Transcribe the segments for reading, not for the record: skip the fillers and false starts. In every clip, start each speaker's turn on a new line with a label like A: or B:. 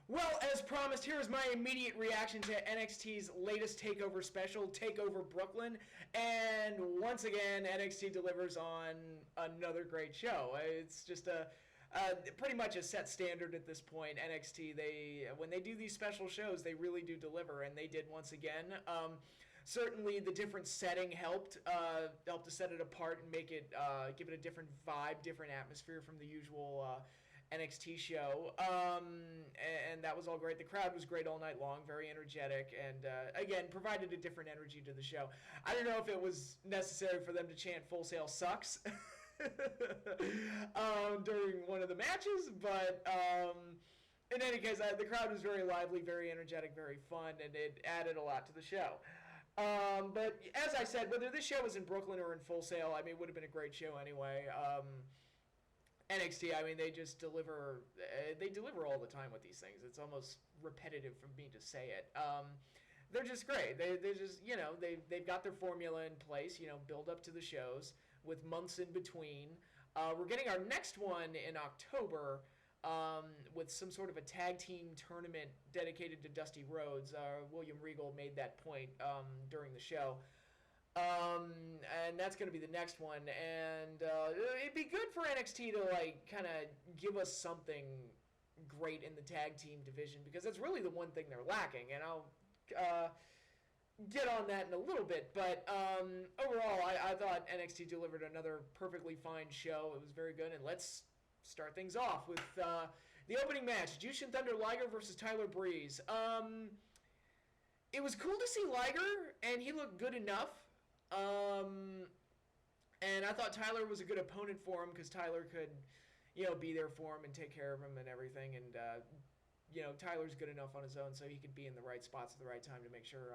A: Well, as promised, here is my immediate reaction to NXT's latest Takeover special, Takeover Brooklyn. And once again, NXT delivers on another great show. It's just pretty much a set standard at this point. NXT, when they do these special shows, they really do deliver, and they did once again. Certainly, the different setting helped to set it apart and make it give it a different vibe, different atmosphere from the usual NXT show, and that was all great. The crowd was great all night long, very energetic, and again, provided a different energy to the show. I don't know if it was necessary for them to chant "Full Sail sucks" during one of the matches, but in any case, the crowd was very lively, very energetic, very fun, and it added a lot to the show. But as I said, whether this show was in Brooklyn or in Full Sail, I mean, it would have been a great show anyway. NXT, I mean, they just deliver. They deliver all the time with these things. It's almost repetitive for me to say it. They're just great. They just, they've got their formula in place. Build up to the shows with months in between. We're getting our next one in October with some sort of a tag team tournament dedicated to Dusty Rhodes. William Regal made that point during the show. And that's going to be the next one, and it'd be good for NXT to kind of give us something great in the tag team division, because that's really the one thing they're lacking, and I'll get on that in a little bit. But overall, I thought NXT delivered another perfectly fine show. It was very good, and let's start things off with the opening match: Jushin Thunder Liger versus Tyler Breeze. It was cool to see Liger, and he looked good enough. And I thought Tyler was a good opponent for him, because Tyler could, be there for him and take care of him and everything. And, Tyler's good enough on his own, so he could be in the right spots at the right time to make sure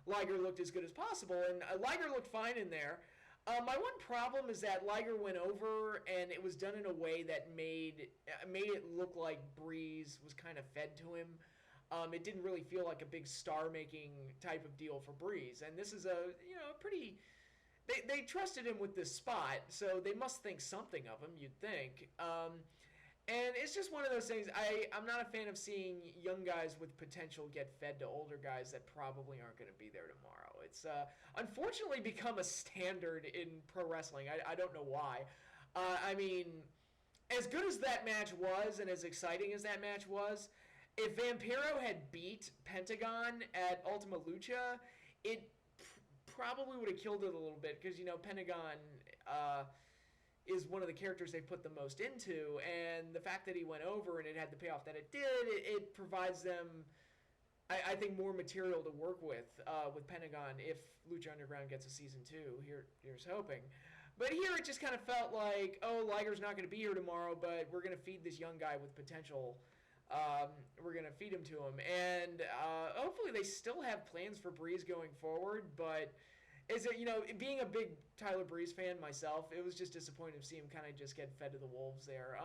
A: Liger looked as good as possible. And Liger looked fine in there. My one problem is that Liger went over, and it was done in a way that made it look like Breeze was kind of fed to him. It didn't really feel like a big star-making type of deal for Breeze. And this is a pretty... They trusted him with this spot, so they must think something of him, you'd think. And it's just one of those things. I'm not a fan of seeing young guys with potential get fed to older guys that probably aren't going to be there tomorrow. It's unfortunately become a standard in pro wrestling. I don't know why. I mean, as good as that match was and as exciting as that match was, if Vampiro had beat Pentagon at Ultima Lucha, it probably would have killed it a little bit, because, Pentagon is one of the characters they put the most into, and the fact that he went over and it had the payoff that it did, it provides them, I think, more material to work with Pentagon if Lucha Underground gets a Season 2. Here's hoping. But here it just kind of felt like, oh, Liger's not going to be here tomorrow, but we're going to feed this young guy with potential. We're going to feed him to him. And hopefully they still have plans for Breeze going forward. But being a big Tyler Breeze fan myself, it was just disappointing to see him kind of just get fed to the wolves there.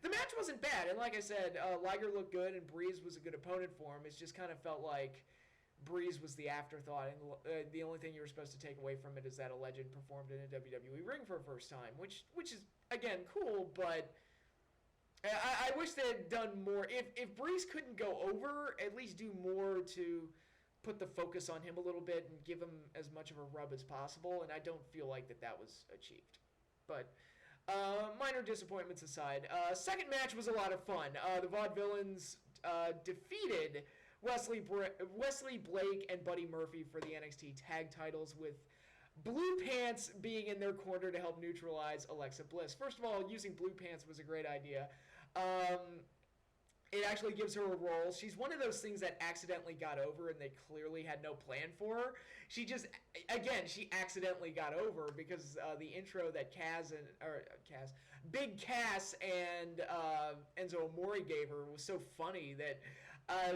A: The match wasn't bad. And like I said, Liger looked good and Breeze was a good opponent for him. It just kind of felt like Breeze was the afterthought. And the only thing you were supposed to take away from it is that a legend performed in a WWE ring for the first time, which is, again, cool, but... I wish they had done more. If Breeze couldn't go over, at least do more to put the focus on him a little bit and give him as much of a rub as possible, and I don't feel like that was achieved. But minor disappointments aside, second match was a lot of fun. The Vaudevillains defeated Wesley Blake and Buddy Murphy for the NXT tag titles, with Blue Pants being in their corner to help neutralize Alexa Bliss. First of all, using Blue Pants was a great idea. It actually gives her a role. She's one of those things that accidentally got over, and they clearly had no plan for her. She accidentally got over because the intro that Big Cass and Enzo Amore gave her was so funny that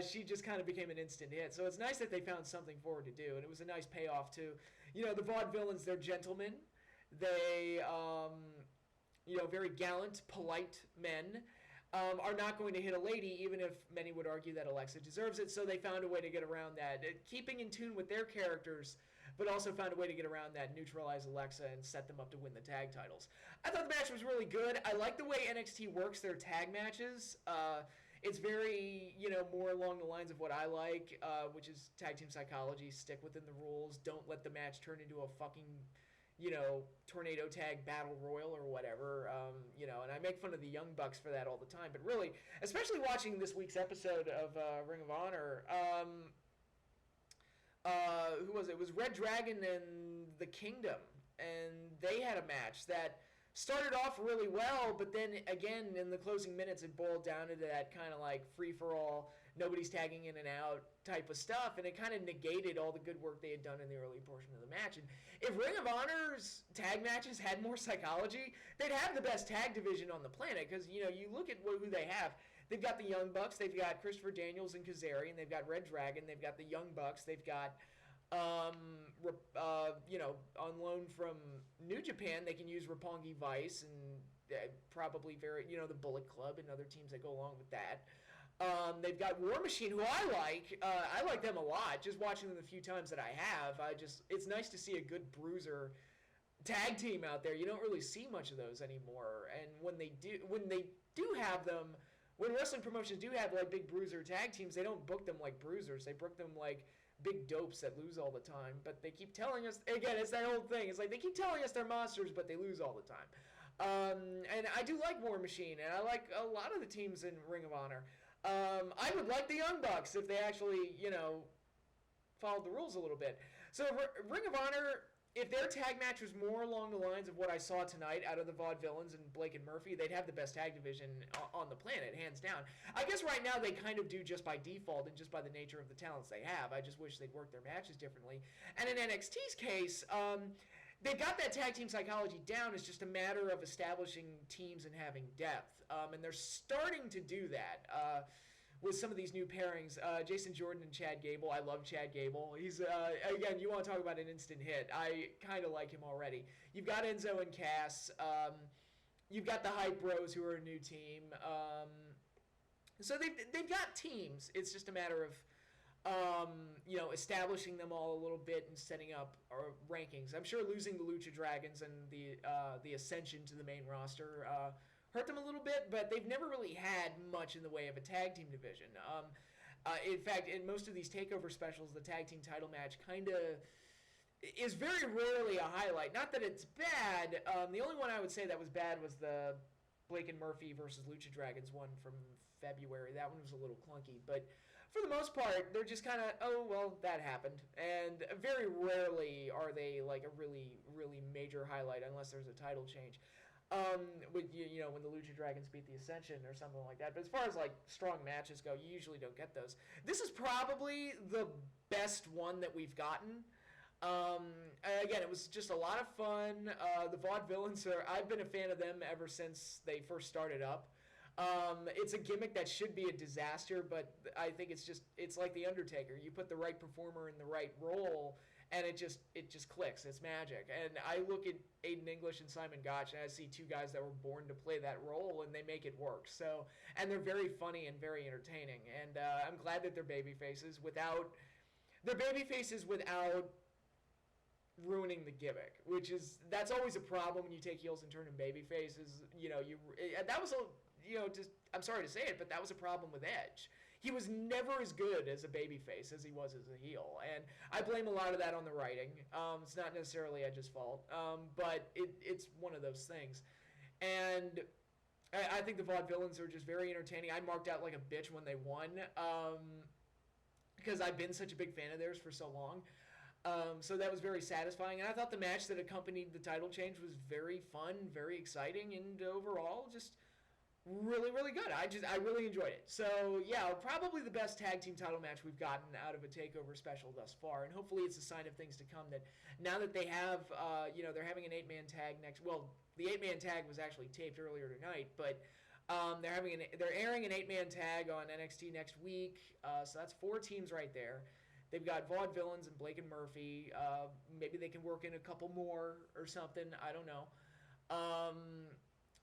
A: she just kind of became an instant hit. So it's nice that they found something for her to do, and it was a nice payoff too. The Vaudevillains, they're gentlemen. They, very gallant, polite men. Are not going to hit a lady, even if many would argue that Alexa deserves it, so they found a way to get around that, keeping in tune with their characters, but also found a way to get around that, neutralize Alexa, and set them up to win the tag titles. I thought the match was really good. I like the way NXT works their tag matches. It's very, more along the lines of what I like, which is tag team psychology. Stick within the rules. Don't let the match turn into a fucking, tornado tag battle royal or whatever. And I make fun of the Young Bucks for that all the time. But really, especially watching this week's episode of Ring of Honor, who was it? It was Red Dragon and the Kingdom. And they had a match that started off really well, but then again in the closing minutes it boiled down into that kind of like free-for-all, nobody's tagging in and out type of stuff, and it kind of negated all the good work they had done in the early portion of the match. And if Ring of Honor's tag matches had more psychology, they'd have the best tag division on the planet, because you look at who they have. They've got the Young Bucks, they've got Christopher Daniels and Kazarian, they've got Red Dragon, they've got the Young Bucks, they've got on loan from New Japan, they can use Roppongi Vice and probably the Bullet Club and other teams that go along with that. They've got War Machine, who I like. I like them a lot. Just watching them the few times that I have, it's nice to see a good bruiser tag team out there. You don't really see much of those anymore. And when they do have them, when wrestling promotions do have like big bruiser tag teams, they don't book them like bruisers. They book them like big dopes that lose all the time. But they keep telling us, again, it's that old thing. It's like they keep telling us they're monsters, but they lose all the time. And I do like War Machine, and I like a lot of the teams in Ring of Honor. I would like the Young Bucks if they actually, followed the rules a little bit. So Ring of Honor, if their tag match was more along the lines of what I saw tonight out of the Vaudevillains and Blake and Murphy, they'd have the best tag division on the planet, hands down. I guess right now they kind of do just by default and just by the nature of the talents they have. I just wish they'd work their matches differently. And in NXT's case, they've got that tag team psychology down. It's just a matter of establishing teams and having depth. And they're starting to do that with some of these new pairings. Jason Jordan and Chad Gable. I love Chad Gable. He's, again, you want to talk about an instant hit. I kind of like him already. You've got Enzo and Cass. You've got the Hype Bros, who are a new team. So they've got teams. It's just a matter of establishing them all a little bit and setting up our rankings. I'm sure losing the Lucha Dragons and the ascension to the main roster hurt them a little bit, but they've never really had much in the way of a tag team division. In fact, in most of these Takeover specials, the tag team title match kind of is very rarely a highlight. Not that it's bad. The only one I would say that was bad was the Blake and Murphy versus Lucha Dragons one from February. That one was a little clunky, but for the most part, they're just kind of, oh, well, that happened. And very rarely are they like a really, really major highlight unless there's a title change. When the Lucha Dragons beat the Ascension or something like that. But as far as like strong matches go, you usually don't get those. This is probably the best one that we've gotten. Again, it was just a lot of fun. The Vaudevillains I've been a fan of them ever since they first started up. It's a gimmick that should be a disaster, but I think it's like The Undertaker. You put the right performer in the right role, and it just clicks. It's magic. And I look at Aiden English and Simon Gotch, and I see two guys that were born to play that role, and they make it work. So, and they're very funny and very entertaining. And I'm glad that they're baby faces without ruining the gimmick, that's always a problem when you take heels and turn them baby faces. I'm sorry to say it, but that was a problem with Edge. He was never as good as a babyface as he was as a heel, and I blame a lot of that on the writing. It's not necessarily Edge's fault, but it's one of those things. And I think the Vaudevillains are just very entertaining. I marked out like a bitch when they won, because I've been such a big fan of theirs for so long. So that was very satisfying, and I thought the match that accompanied the title change was very fun, very exciting, and overall just really, really good. I really enjoyed it. So yeah, probably the best tag team title match we've gotten out of a Takeover special thus far, and hopefully it's a sign of things to come. That now that they have, they're having an 8-man tag next. Well, the 8-man tag was actually taped earlier tonight, but they're airing an 8-man tag on NXT next week. So that's 4 teams right there. They've got Vaudevillains and Blake and Murphy. Maybe they can work in a couple more or something. I don't know.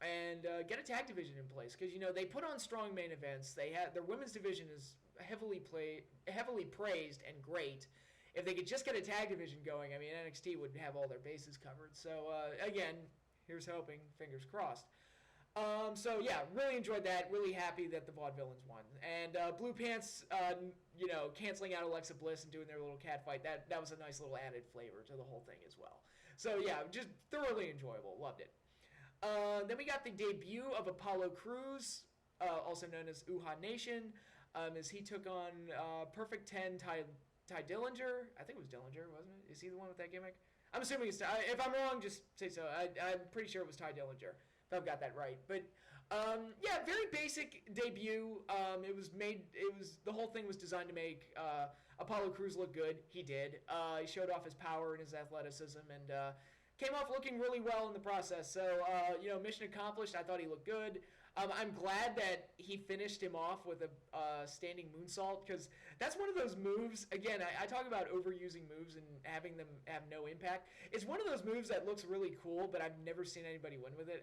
A: And get a tag division in place, because they put on strong main events. Their women's division is heavily praised and great. If they could just get a tag division going, I mean, NXT would have all their bases covered. So again, here's hoping, fingers crossed. So yeah, really enjoyed that. Really happy that the Vaudevillains won. And Blue Pants, canceling out Alexa Bliss and doing their little cat fight. That was a nice little added flavor to the whole thing as well. So yeah, just thoroughly enjoyable. Loved it. Then we got the debut of Apollo Crews, also known as Uhaa Nation, as he took on Perfect 10 Ty Dillinger. I think it was Dillinger, wasn't it? Is he the one with that gimmick? I'm assuming it's Ty. If I'm wrong, just say so. I'm pretty sure it was Ty Dillinger, if I've got that right. But very basic debut. The whole thing was designed to make Apollo Crews look good. He did. He showed off his power and his athleticism, and came off looking really well in the process. So mission accomplished. I thought he looked good. I'm glad that he finished him off with a standing moonsault, because that's one of those moves. Again, I talk about overusing moves and having them have no impact. It's one of those moves that looks really cool, but I've never seen anybody win with it.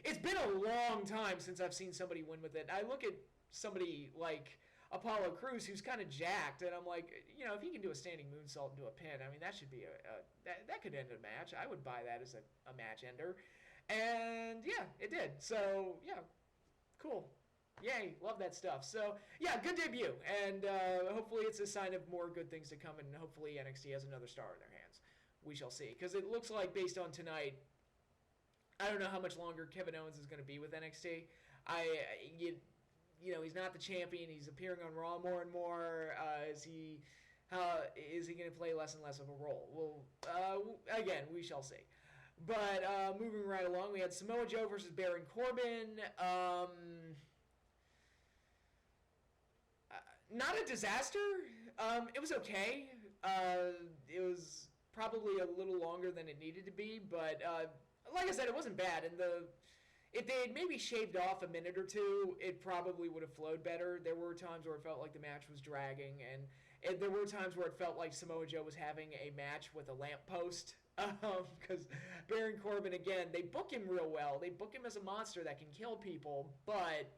A: It's been a long time since I've seen somebody win with it. I look at somebody like Apollo Crews, who's kind of jacked, and I'm like, if he can do a standing moonsault and do a pin, I mean, that should be that could end a match. I would buy that as a match ender. And yeah, it did. So yeah, cool. Yay, love that stuff. So yeah, good debut, and hopefully it's a sign of more good things to come, and hopefully NXT has another star in their hands. We shall see, because it looks like, based on tonight, I don't know how much longer Kevin Owens is going to be with NXT. He's not the champion. He's appearing on Raw more and more. Is he going to play less and less of a role? Well, again, we shall see. But moving right along, we had Samoa Joe versus Baron Corbin. Not a disaster. It was okay. It was probably a little longer than it needed to be, but like I said, it wasn't bad. And if they had maybe shaved off a minute or two, it probably would have flowed better. There were times where it felt like the match was dragging, and there were times where it felt like Samoa Joe was having a match with a lamppost. Because Baron Corbin, again, they book him real well. They book him as a monster that can kill people, but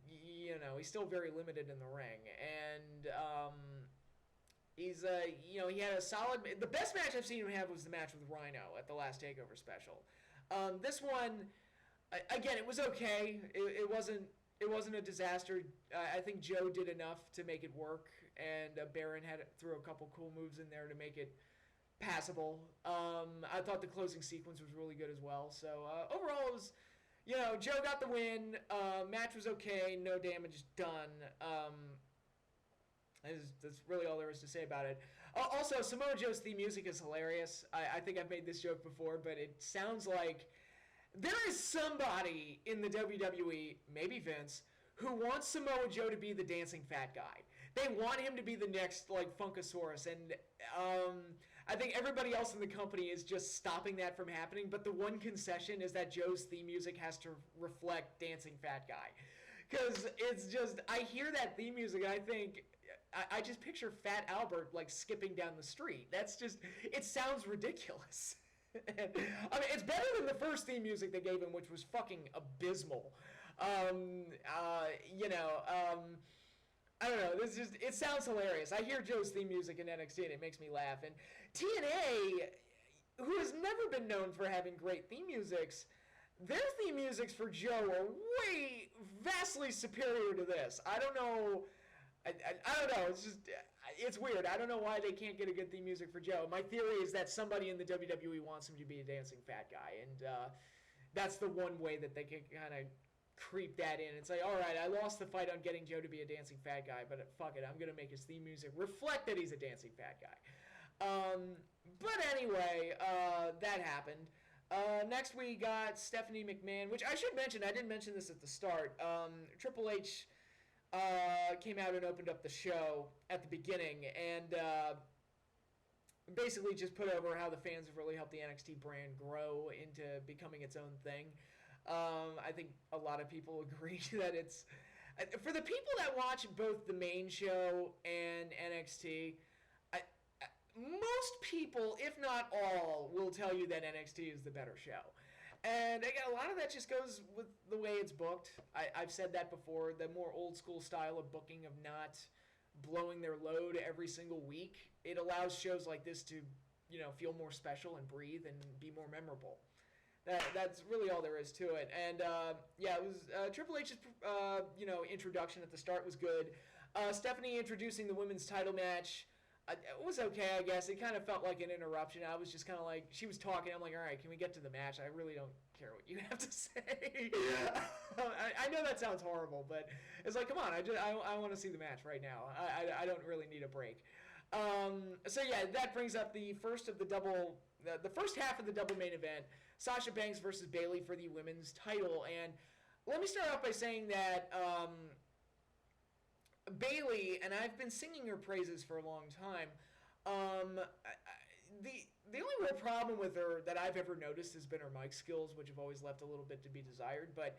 A: he's still very limited in the ring. And he had a solid. The best match I've seen him have was the match with Rhino at the last Takeover special. This one, again, it was okay. It wasn't a disaster. I think Joe did enough to make it work, and Baron threw a couple cool moves in there to make it passable. I thought the closing sequence was really good as well. So overall, it was, Joe got the win. Match was okay. No damage done. That's really all there is to say about it. Also, Samoa Joe's theme music is hilarious. I think I've made this joke before, but it sounds like there is somebody in the WWE, maybe Vince, who wants Samoa Joe to be the dancing fat guy. They want him to be the next, Funkasaurus, and I think everybody else in the company is just stopping that from happening, but the one concession is that Joe's theme music has to reflect dancing fat guy. Because it's just, I hear that theme music and I think, I just picture Fat Albert, skipping down the street. That's just, it sounds ridiculous. I mean, it's better than the first theme music they gave him, which was fucking abysmal. I don't know. It sounds hilarious. I hear Joe's theme music in NXT and it makes me laugh. And TNA, who has never been known for having great theme musics, their theme musics for Joe are vastly superior to this. I don't know. I don't know. It's weird. I don't know why they can't get a good theme music for Joe. My theory is that somebody in the WWE wants him to be a dancing fat guy, and that's the one way that they can kind of creep that in. It's like, all right, I lost the fight on getting Joe to be a dancing fat guy, but fuck it, I'm gonna make his theme music reflect that he's a dancing fat guy. But anyway, that happened. Next we got Stephanie McMahon, which I should mention, I didn't mention this at the start. Triple H came out and opened up the show at the beginning, and basically just put over how the fans have really helped the NXT brand grow into becoming its own thing. I think a lot of people agree that it's, for the people that watch both the main show and NXT, most people, if not all, will tell you that NXT is the better show. And again, a lot of that just goes with the way it's booked. I've said that before, the more old school style of booking, of not blowing their load every single week. It allows shows like this to, feel more special and breathe and be more memorable. That's really all there is to it. And it was Triple H's introduction at the start was good. Stephanie introducing the women's title match. It was okay, I guess. It kind of felt like an interruption. I was just kind of like, she was talking. I'm like, all right, can we get to the match? I really don't care what you have to say.
B: Yeah.
A: I know that sounds horrible, but it's like, come on, I want to see the match right now. I don't really need a break. That brings up the first half of the double main event, Sasha Banks versus Bayley for the women's title. And let me start off by saying that Bayley, and I've been singing her praises for a long time, the only real problem with her that I've ever noticed has been her mic skills, which have always left a little bit to be desired. But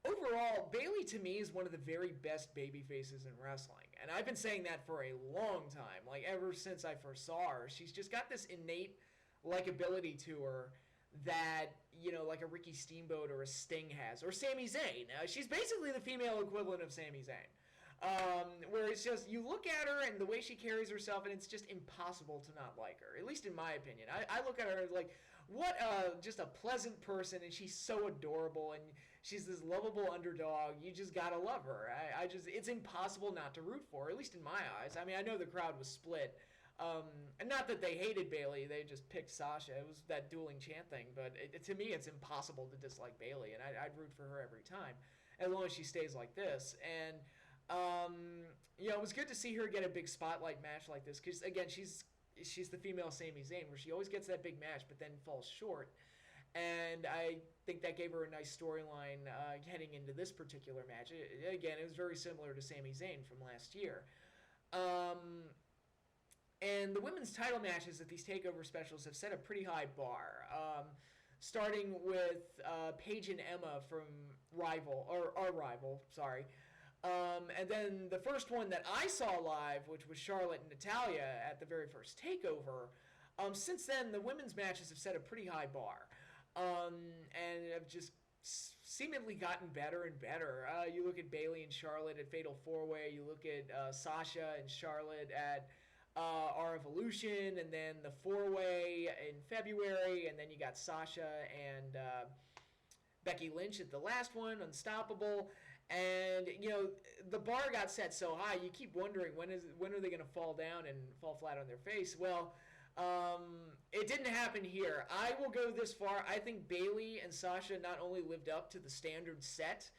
A: overall, Bayley to me is one of the very best baby faces in wrestling. And I've been saying that for a long time, like ever since I first saw her. She's just got this innate likability to her that, like a Ricky Steamboat or a Sting has, or Sami Zayn. She's basically the female equivalent of Sami Zayn. Where it's just, you look at her and the way she carries herself, and it's just impossible to not like her, at least in my opinion. I look at her as like, what just a pleasant person, and she's so adorable, and she's this lovable underdog. You just gotta love her. It's impossible not to root for her, at least in my eyes. I mean, I know the crowd was split. And not that they hated Bayley, they just picked Sasha. It was that dueling chant thing, but to me, it's impossible to dislike Bayley, and I'd root for her every time, as long as she stays like this. And it was good to see her get a big spotlight match like this, because again, she's the female Sami Zayn, where she always gets that big match but then falls short. And I think that gave her a nice storyline heading into this particular match. Again, it was very similar to Sami Zayn from last year. And the women's title matches at these Takeover specials have set a pretty high bar. Starting with Paige and Emma from our rival, sorry. And then the first one that I saw live, which was Charlotte and Natalya at the very first Takeover. Since then, the women's matches have set a pretty high bar. And have just seemingly gotten better and better. You look at Bayley and Charlotte at Fatal 4-Way. You look at Sasha and Charlotte at Our Evolution, and then the 4-Way in February, and then you got Sasha and Becky Lynch at the last one, Unstoppable. And, the bar got set so high, you keep wondering, when are they going to fall down and fall flat on their face? Well, it didn't happen here. I will go this far. I think Bayley and Sasha not only lived up to the standard set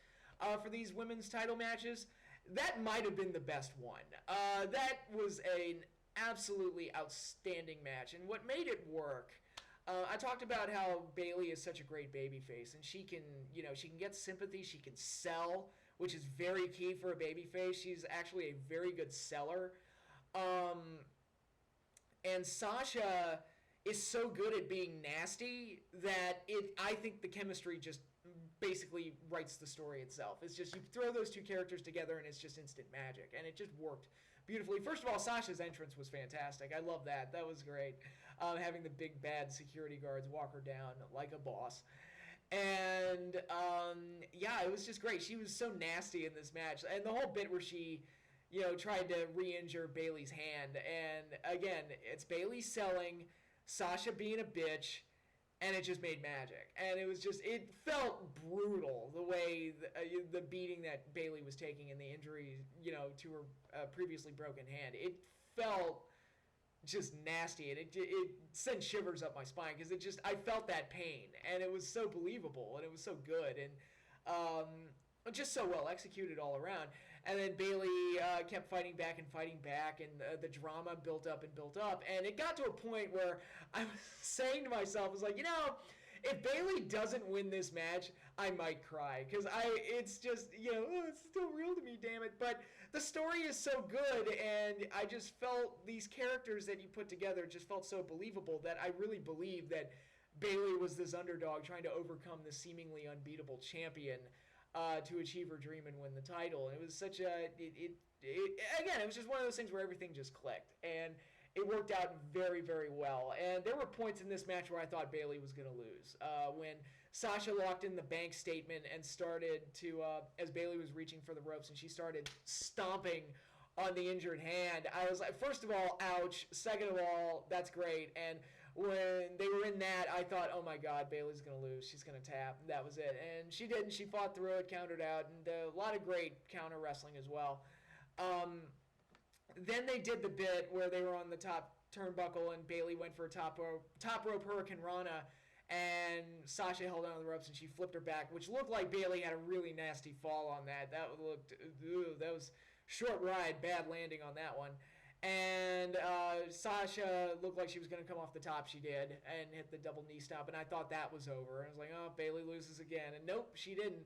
A: for these women's title matches, that might have been the best one. That was an absolutely outstanding match. And what made it work, I talked about how Bayley is such a great babyface, and she can get sympathy, she can sell, which is very key for a babyface. She's actually a very good seller. And Sasha is so good at being nasty that I think the chemistry just basically writes the story itself. It's just, you throw those two characters together and it's just instant magic, and it just worked beautifully. First of all, Sasha's entrance was fantastic. I love that. That was great. Having the big bad security guards walk her down like a boss. And it was just great. She was so nasty in this match. And the whole bit where she, tried to re-injure Bayley's hand. And again, it's Bayley selling, Sasha being a bitch, and it just made magic. And it felt brutal, the way the beating that Bayley was taking and the injury, to her previously broken hand. It felt just nasty, and it sent shivers up my spine, because I felt that pain, and it was so believable, and it was so good, and just so well executed all around. And then Bayley kept fighting back, and the drama built up, and it got to a point where I was saying to myself, I was like, if Bayley doesn't win this match, I might cry, because it's just, it's still real to me, damn it. But the story is so good, and I just felt these characters that you put together just felt so believable that I really believed that Bayley was this underdog trying to overcome the seemingly unbeatable champion to achieve her dream and win the title. And it was such again, it was just one of those things where everything just clicked, and it worked out very, very well. And there were points in this match where I thought Bayley was going to lose. When Sasha locked in the bank statement and started to, as Bayley was reaching for the ropes, and she started stomping on the injured hand, I was like, first of all, ouch. Second of all, that's great. And when they were in that, I thought, oh my God, Bayley's going to lose. She's going to tap. That was it. And she didn't. She fought through it, countered out, and a lot of great counter wrestling as well. Then they did the bit where they were on the top turnbuckle and Bayley went for a top rope Hurricane Rana, and Sasha held on to the ropes and she flipped her back, which looked like Bayley had a really nasty fall on that. That was short ride, bad landing on that one. And Sasha looked like she was going to come off the top. She did, and hit the double knee stop. And I thought that was over. I was like, oh, Bayley loses again. And nope, she didn't.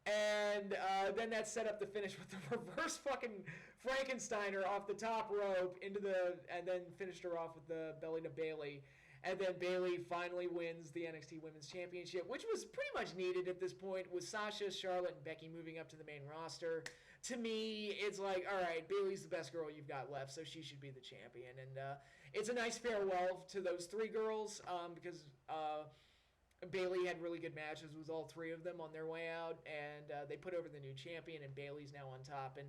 A: And then that set up the finish with the reverse fucking Frankensteiner off the top rope and then finished her off with the belly to Bayley. And then Bayley finally wins the NXT Women's Championship, which was pretty much needed at this point, with Sasha, Charlotte, and Becky moving up to the main roster. To me, it's like, all right, Bayley's the best girl you've got left, so she should be the champion. And it's a nice farewell to those three girls because Bayley had really good matches with all three of them on their way out, and they put over the new champion, and Bayley's now on top. And,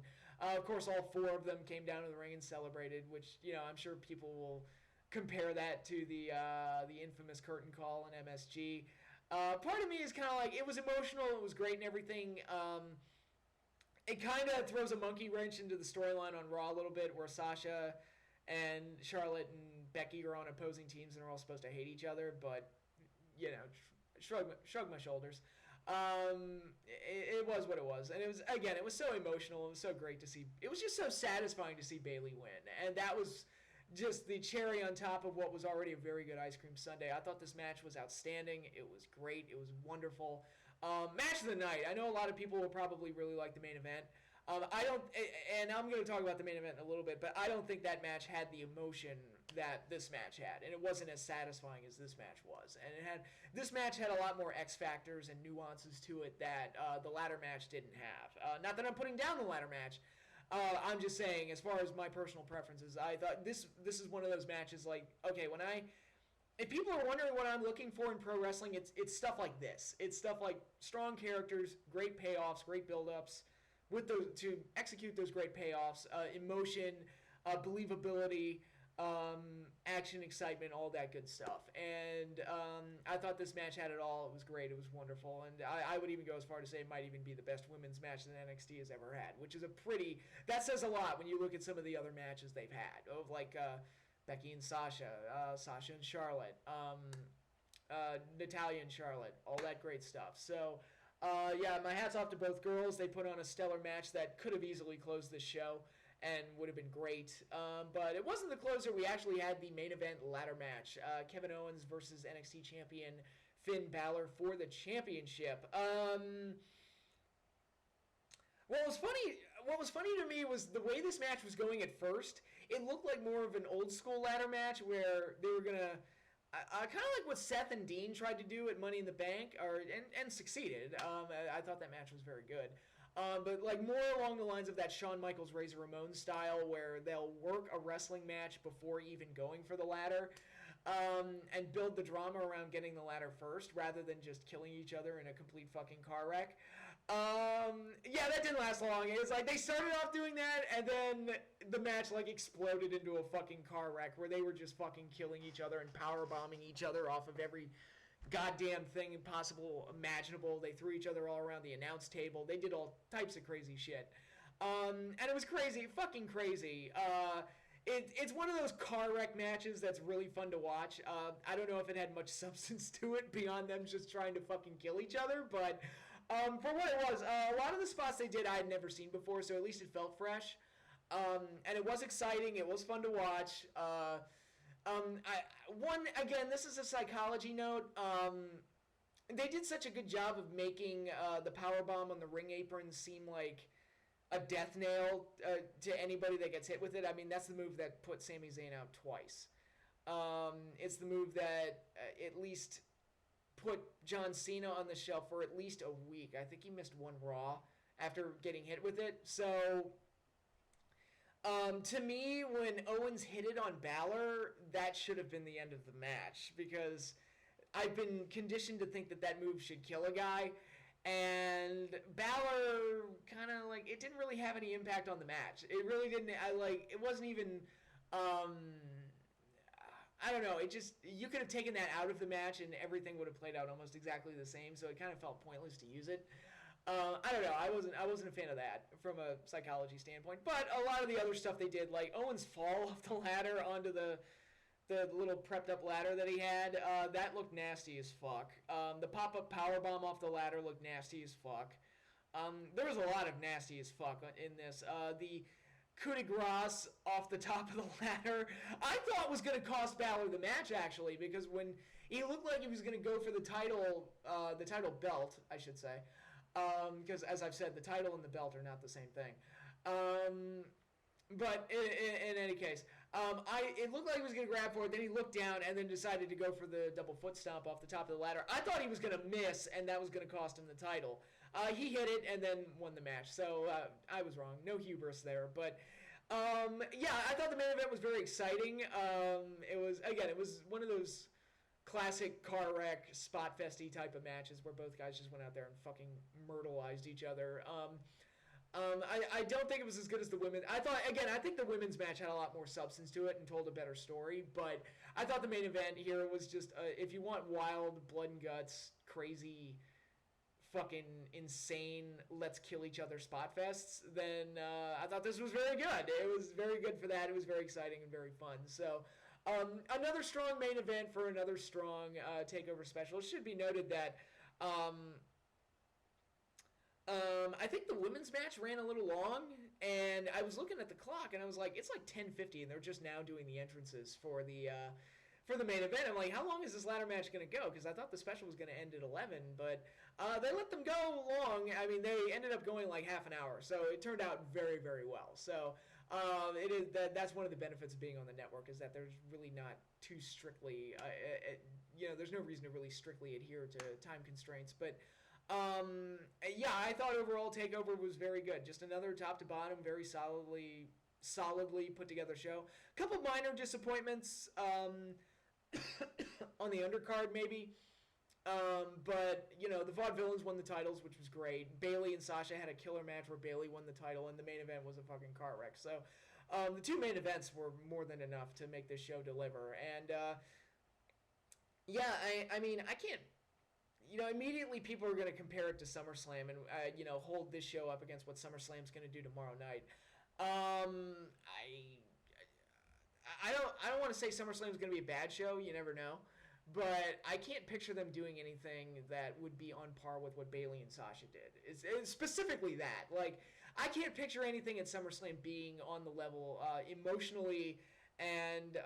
A: of course, all four of them came down to the ring and celebrated, which, I'm sure people will compare that to the infamous curtain call in MSG. Part of me is kind of like, it was emotional, it was great and everything. It kind of throws a monkey wrench into the storyline on Raw a little bit, where Sasha and Charlotte and Becky are on opposing teams and are all supposed to hate each other, but, shrug my shoulders. It was what it was. And it was so emotional. It was so great to see. It was just so satisfying to see Bayley win. And that was just the cherry on top of what was already a very good Ice Cream Sunday. I thought this match was outstanding. It was great. It was wonderful. Match of the night. I know a lot of people will probably really like the main event. I don't, and I'm going to talk about the main event in a little bit, but I don't think that match had the emotion that this match had, and it wasn't as satisfying as this match was. And this match had a lot more X factors and nuances to it that the ladder match didn't have. Not that I'm putting down the ladder match. I'm just saying, as far as my personal preferences, I thought this is one of those matches like, okay, if people are wondering what I'm looking for in pro wrestling, it's stuff like this. It's stuff like strong characters, great payoffs, great build-ups, to execute those great payoffs, emotion, believability, action, excitement, all that good stuff. And I thought this match had it all. It was great. It was wonderful. And I would even go as far to say it might even be the best women's match that NXT has ever had, which is that says a lot when you look at some of the other matches they've had, of like Becky and Sasha, Sasha and Charlotte, Natalya and Charlotte, all that great stuff. So, my hat's off to both girls. They put on a stellar match that could have easily closed this show and would have been great. But it wasn't the closer. We actually had the main event ladder match. Kevin Owens versus NXT champion Finn Balor for the championship. What was funny to me was the way this match was going at first. It looked like more of an old school ladder match where they were gonna, kind of like what Seth and Dean tried to do at Money in the Bank, and succeeded. I thought that match was very good. But like more along the lines of that Shawn Michaels Razor Ramon style, where they'll work a wrestling match before even going for the ladder, and build the drama around getting the ladder first, rather than just killing each other in a complete fucking car wreck. That didn't last long. It's like they started off doing that, and then the match like exploded into a fucking car wreck where they were just fucking killing each other and power bombing each other off of every goddamn thing possible imaginable. They threw each other all around the announce table. They did all types of crazy shit. And it was crazy, fucking crazy. It's one of those car wreck matches that's really fun to watch. I don't know if it had much substance to it beyond them just trying to fucking kill each other, but for what it was, a lot of the spots they did I had never seen before, so at least it felt fresh. And it was exciting. It was fun to watch. This is a psychology note. They did such a good job of making the powerbomb on the ring apron seem like a death nail to anybody that gets hit with it. I mean, that's the move that put Sami Zayn out twice. It's the move that at least put John Cena on the shelf for at least a week. I think he missed one Raw after getting hit with it. So, to me, when Owens hit it on Balor, that should have been the end of the match, because I've been conditioned to think that move should kill a guy, and Balor kind of like, it didn't really have any impact on the match. It really didn't. It wasn't even, I don't know. It just, you could have taken that out of the match and everything would have played out almost exactly the same. So it kind of felt pointless to use it. I don't know. I wasn't a fan of that from a psychology standpoint. But a lot of the other stuff they did, like Owen's fall off the ladder onto the little prepped up ladder that he had, that looked nasty as fuck. The pop up power bomb off the ladder looked nasty as fuck. There was a lot of nasty as fuck in this. The coup de grace off the top of the ladder, I thought was going to cost Balor the match, actually, because when he looked like he was going to go for the title belt, I should say, because as I've said, the title and the belt are not the same thing. But in any case, it looked like he was going to grab for it, then he looked down and then decided to go for the double foot stomp off the top of the ladder. I thought he was going to miss, and that was going to cost him the title. He hit it and then won the match, so I was wrong. No hubris there, but yeah, I thought the main event was very exciting. It was one of those classic car wreck, spot festy type of matches where both guys just went out there and fucking myrtleized each other. I don't think it was as good as the women. I think the women's match had a lot more substance to it and told a better story, but I thought the main event here was just, if you want wild, blood and guts, crazy, fucking insane, let's kill each other spot fests, then I thought this was very good. It was very good for that. It was very exciting and very fun. So another strong main event for another strong Takeover special. It should be noted that I think the women's match ran a little long, and I was looking at the clock, and I was like, it's like 10:50, and they're just now doing the entrances for the main event. I'm like, how long is this ladder match going to go? Because I thought the special was going to end at 11, but they let them go long. I mean, they ended up going like half an hour, so it turned out very, very well. So that's one of the benefits of being on the network, is that there's really not too strictly, there's no reason to really strictly adhere to time constraints, but yeah, I thought overall Takeover was very good. Just another top to bottom, very solidly put together show. A couple minor disappointments on the undercard maybe. But, the Vaudevillains won the titles, which was great. Bayley and Sasha had a killer match where Bayley won the title, and the main event was a fucking car wreck. So the two main events were more than enough to make this show deliver. And, yeah, I mean, I can't... immediately people are going to compare it to SummerSlam and, hold this show up against what SummerSlam's going to do tomorrow night. I don't want to say SummerSlam's going to be a bad show. You never know. But I can't picture them doing anything that would be on par with what Bayley and Sasha did. It's specifically that. Like, I can't picture anything at SummerSlam being on the level emotionally and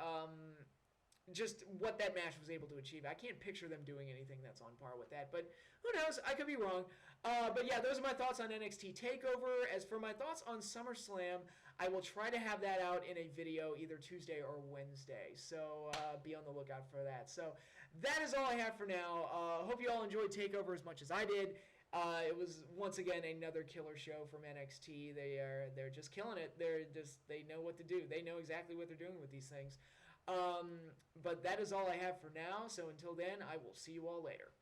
A: just what that match was able to achieve. I can't picture them doing anything that's on par with that, but who knows? I could be wrong. But yeah, those are my thoughts on NXT TakeOver. As for my thoughts on SummerSlam, I will try to have that out in a video either Tuesday or Wednesday, so be on the lookout for that. So that is all I have for now. Hope you all enjoyed TakeOver as much as I did. It was once again another killer show from NXT. They're just killing it. They know what to do. They know exactly what they're doing with these things. But that is all I have for now. So until then, I will see you all later.